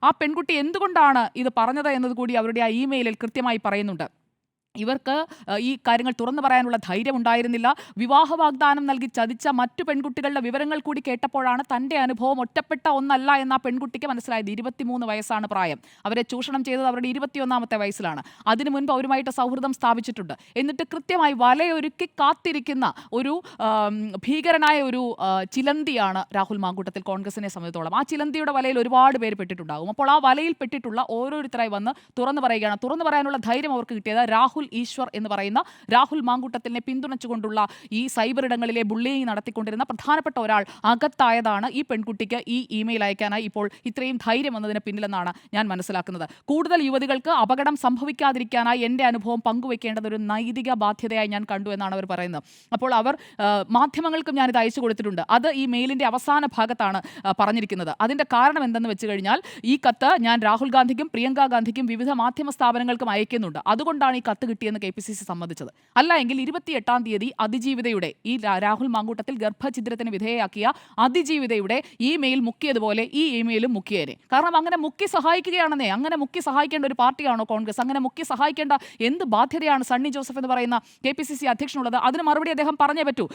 ആ പെൺകുട്ടി എന്തുകൊണ്ടാണ് ഇത് പറഞ്ഞത് എന്നത് കൂടി അവരുടെ ആ ഇമെയിലിൽ കൃത്യമായി പറയുന്നുണ്ട്. ഇവർക്ക് ഈ കാര്യങ്ങൾ തുറന്നു പറയാനുള്ള ധൈര്യം ഉണ്ടായിരുന്നില്ല. വിവാഹ വാഗ്ദാനം നൽകി ചതിച്ച മറ്റു പെൺകുട്ടികളുടെ വിവരങ്ങൾ കൂടി കേട്ടപ്പോഴാണ് തൻ്റെ അനുഭവം ഒറ്റപ്പെട്ട ഒന്നല്ല എന്ന് ആ പെൺകുട്ടിക്ക് മനസ്സിലായത്. 23 വയസ്സാണ് പ്രായം. അവരെ ചൂഷണം ചെയ്തത് അവരുടെ 21ാമത്തെ വയസ്സിലാണ്. അതിനു മുൻപ് അവരുമായിട്ട് സൗഹൃദം സ്ഥാപിച്ചിട്ടുണ്ട്. എന്നിട്ട് കൃത്യമായി വലയൊരുക്കി കാത്തിരിക്കുന്ന ഒരു ഭീകരനായ ഒരു ചിലന്തിയാണ് രാഹുൽ മാങ്കൂട്ടത്തിൽ കോൺഗ്രസിനെ സംബന്ധിച്ചോളം. ആ ചിലന്തിയുടെ വലയിൽ ഒരുപാട് പേര് പെട്ടിട്ടുണ്ടാകും. അപ്പോൾ ആ വലയിൽ പെട്ടിട്ടുള്ള ഓരോരുത്തരായി വന്ന് തുറന്നു പറയുകയാണ്. തുറന്നു പറയാനുള്ള ധൈര്യം അവർക്ക് കിട്ടിയത് രാഹുൽ ഈശ്വർ എന്ന് പറയുന്ന രാഹുൽ മാങ്കൂട്ടത്തിനെ പിന്തുണച്ചുകൊണ്ടുള്ള ഈ സൈബർ ഇടങ്ങളിലെ ബുള്ളിയിങ് നടത്തിക്കൊണ്ടിരുന്ന പ്രധാനപ്പെട്ട ഒരാൾ അകത്തായതാണ് ഈ പെൺകുട്ടിക്ക് ഈ ഇമെയിൽ അയക്കാനായി ഇപ്പോൾ ഇത്രയും ധൈര്യം വന്നതിന് പിന്നിലെന്നാണ് ഞാൻ മനസ്സിലാക്കുന്നത്. കൂടുതൽ യുവതികൾക്ക് അപകടം സംഭവിക്കാതിരിക്കാനായി എൻ്റെ അനുഭവം പങ്കുവെക്കേണ്ടത് ഒരു നൈതിക ബാധ്യതയായി ഞാൻ കണ്ടു എന്നാണ് അവർ പറയുന്നത്. അപ്പോൾ അവർ മാധ്യമങ്ങൾക്കും ഞാനിത് അയച്ചു കൊടുത്തിട്ടുണ്ട്. അത് ഈ മെയിലിൻ്റെ അവസാന ഭാഗത്താണ് പറഞ്ഞിരിക്കുന്നത്. അതിൻ്റെ കാരണം എന്തെന്ന് വെച്ച് കഴിഞ്ഞാൽ ഈ കത്ത് ഞാൻ രാഹുൽ ഗാന്ധിക്കും പ്രിയങ്ക ഗാന്ധിക്കും വിവിധ മാധ്യമ സ്ഥാപനങ്ങൾക്കും അയക്കുന്നുണ്ട്. അതുകൊണ്ടാണ് ഈ കത്ത് കിട്ടിയെന്ന് KPCC സമ്മതിച്ചത്. അല്ല എങ്കിൽ 28-ാം തീയതി അതിജീവിതയുടെ ഈ രാഹുൽ മാങ്കൂട്ടത്തിൽ ഗർഭഛിദ്രത്തിന് വിധേയയാക്കിയ അതിജീവിതയുടെ ഈ മെയിൽ മുക്കിയതുപോലെ ഈ ഇമെയിലും മുക്കിയേനെ. കാരണം അങ്ങനെ മുക്കി സഹായിക്കുകയാണെന്നേ. അങ്ങനെ മുക്കി സഹായിക്കേണ്ട ഒരു പാർട്ടിയാണോ കോൺഗ്രസ്? അങ്ങനെ മുക്കി സഹായിക്കേണ്ട എന്ത് ബാധ്യതയാണ് സണ്ണി ജോസഫ് എന്ന് പറയുന്ന KPCC അധ്യക്ഷനുള്ളത്? അതിന് മറുപടി അദ്ദേഹം പറഞ്ഞേ പറ്റൂ.